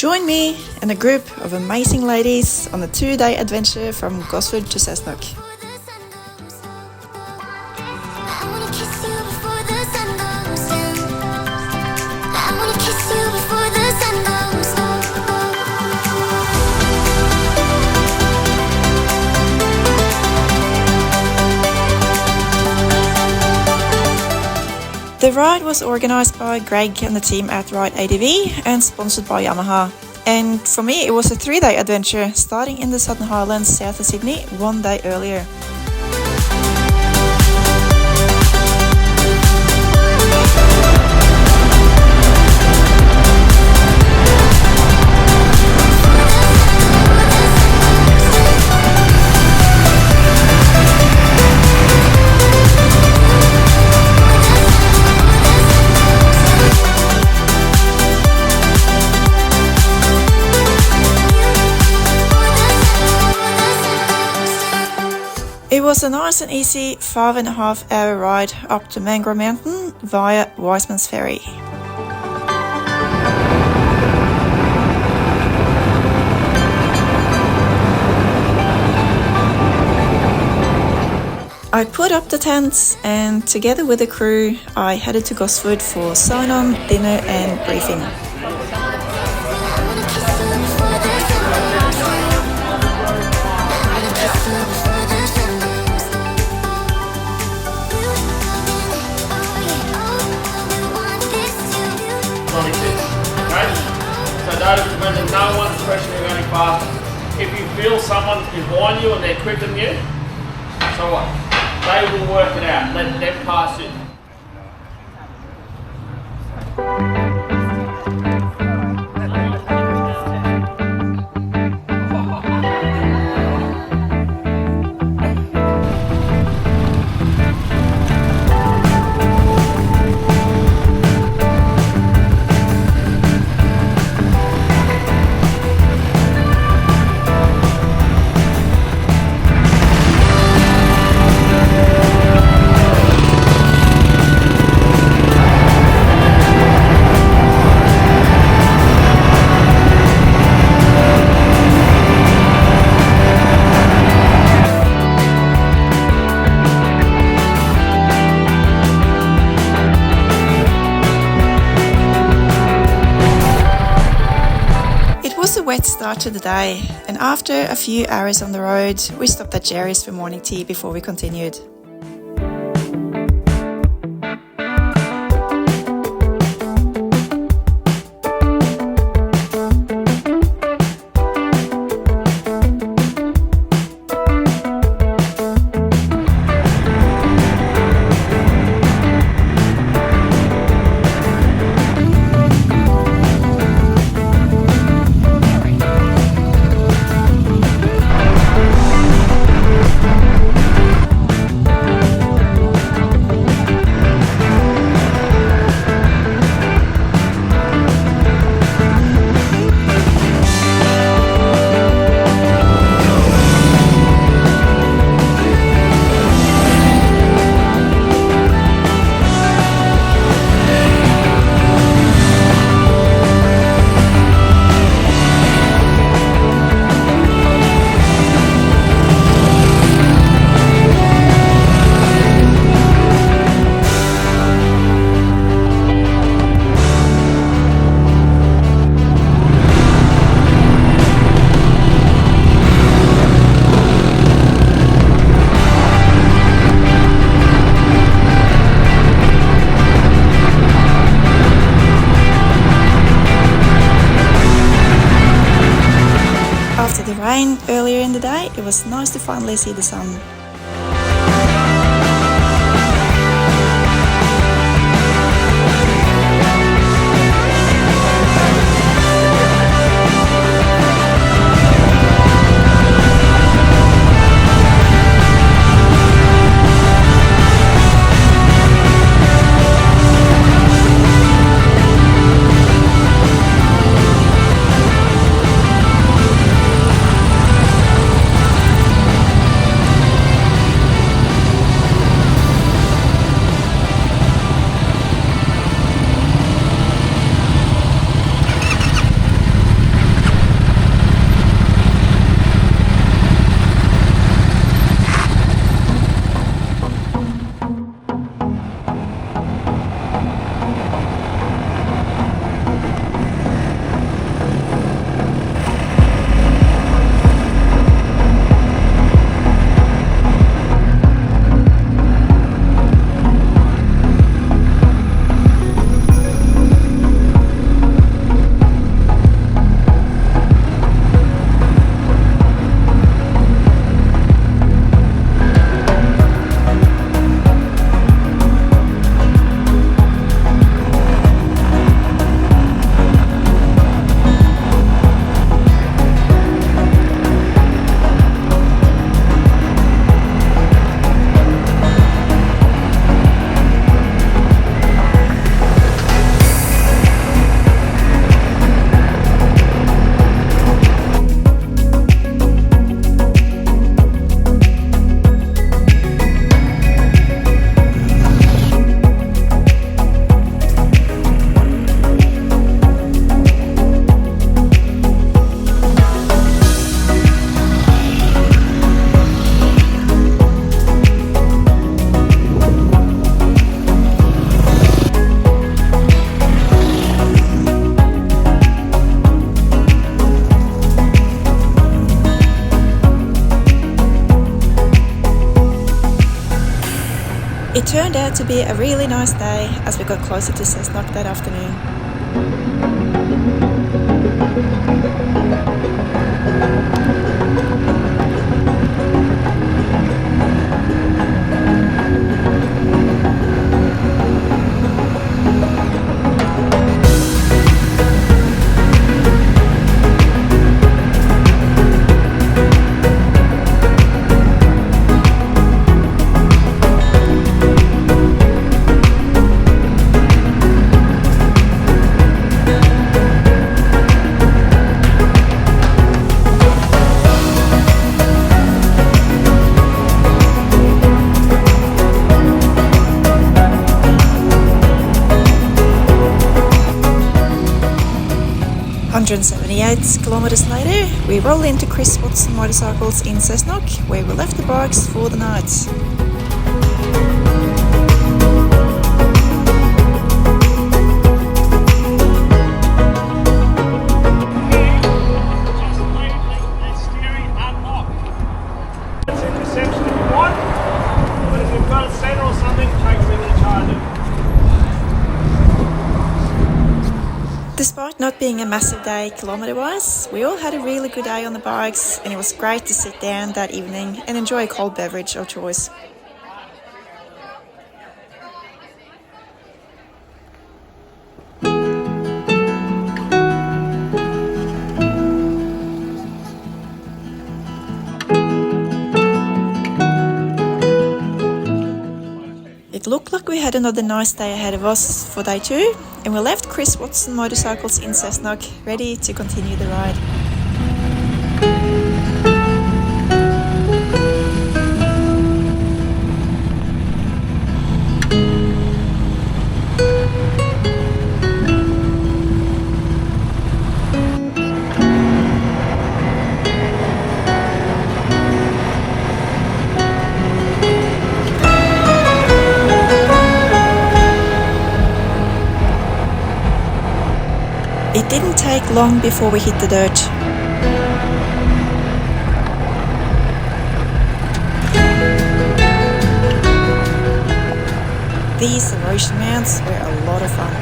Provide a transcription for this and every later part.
Join me and a group of amazing ladies on a 2-day adventure from Gosford to Cessnock. The ride was organised by Greg and the team at RideADV and sponsored by Yamaha. And for me, it was a 3-day adventure starting in the Southern Highlands south of Sydney 1 day earlier. It was a nice and easy 5.5-hour ride up to Mangrove Mountain via Wiseman's Ferry. I put up the tents and together with the crew I headed to Gosford for sign-on, dinner and briefing. Notice when there's no one's pressuring you going fast, if you feel someone behind you and they're quicker than you, so what? They will work it out. Let them pass you. It was a wet start to the day, and after a few hours on the road, we stopped at Jerry's for morning tea before we continued. After the rain earlier in the day, it was nice to finally see the sun. It turned out to be a really nice day as we got closer to Cessnock that afternoon. Kilometers later, we roll into Chris Watson Motorcycles in Cessnock, where we left the bikes for the night. Despite not being a massive day kilometre-wise, we all had a really good day on the bikes, and it was great to sit down that evening and enjoy a cold beverage of choice. It looked like we had another nice day ahead of us for day 2, and we left Chris Watson Motorcycles in Cessnock ready to continue the ride. It didn't take long before we hit the dirt. These erosion mounts were a lot of fun.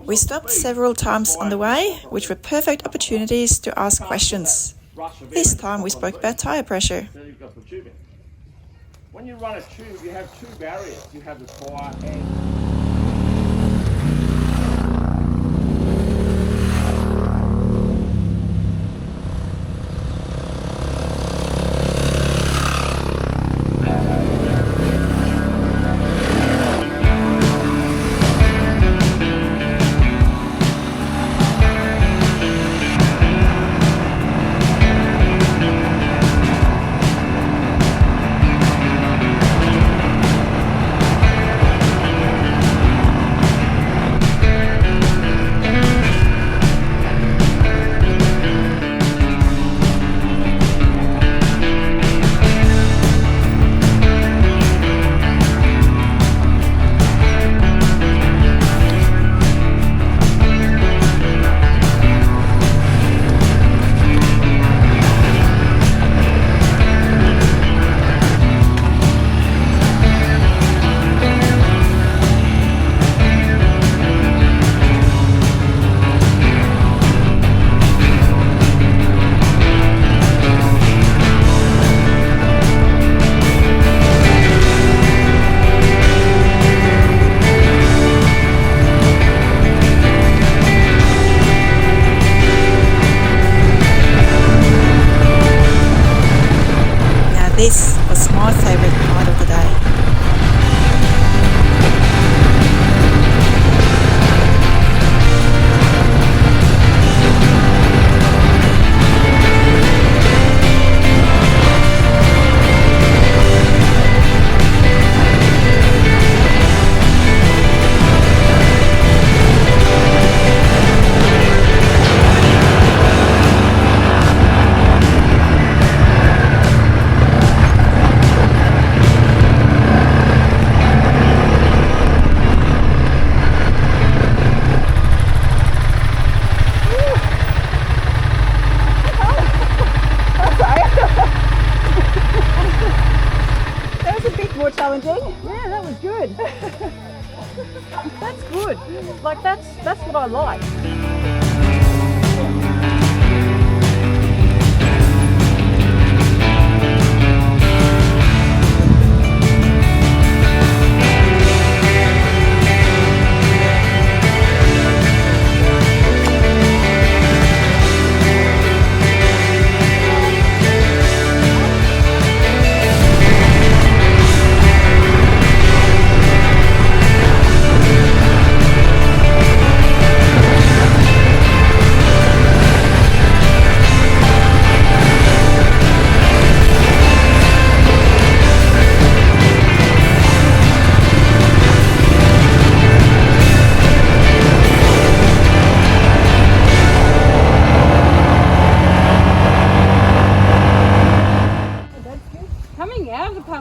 We stopped several times on the way, which were perfect opportunities to ask questions. This time we spoke about tyre pressure. When you run a tube, you have two barriers. You have the tyre and This was my favourite part of the day. Challenging. Yeah, that was good. That's good. Like that's what I like.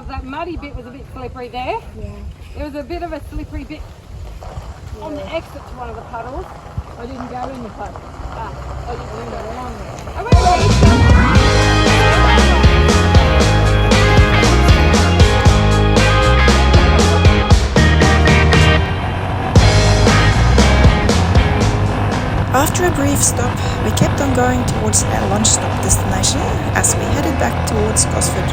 That muddy bit was a bit slippery there. Yeah. There was a bit of a slippery bit on the exit to one of the puddles. I didn't go in the puddle. I didn't go along there. I went After a brief stop, we kept on going towards our lunch stop destination as we headed back towards Gosford.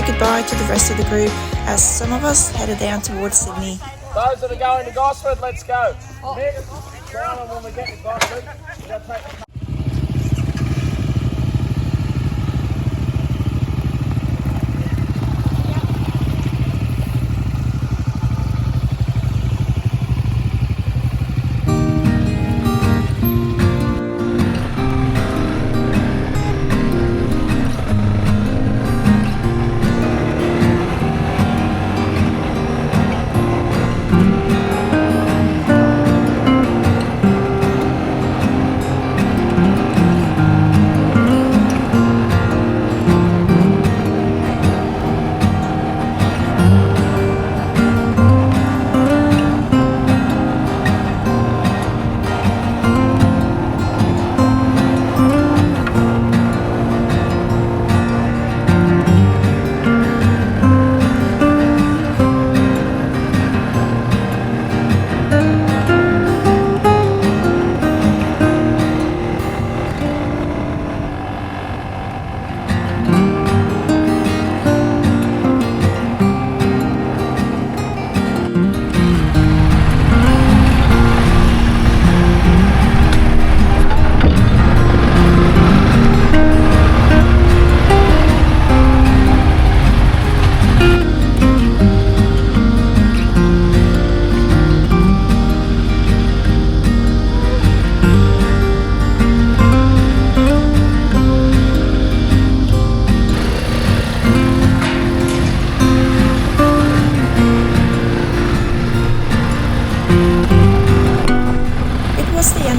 Goodbye to the rest of the group as some of us headed down towards Sydney. Those that are going to Gosford, let's go. Nick, Brown, when we get to Gosford, we'll take the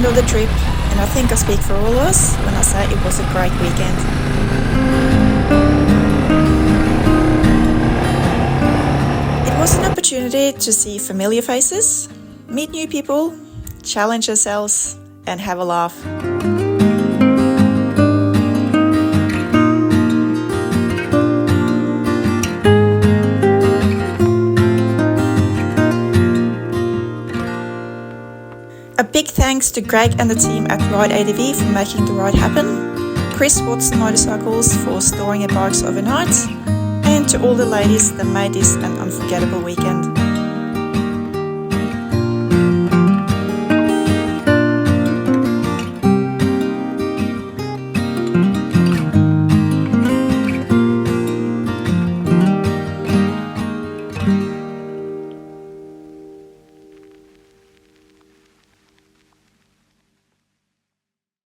end of the trip, and I think I speak for all of us when I say it was a great weekend. It was an opportunity to see familiar faces, meet new people, challenge ourselves, and have a laugh. A big thanks to Greg and the team at RideADV for making the ride happen, Chris Watson Motorcycles for storing our bikes overnight, and to all the ladies that made this an unforgettable weekend.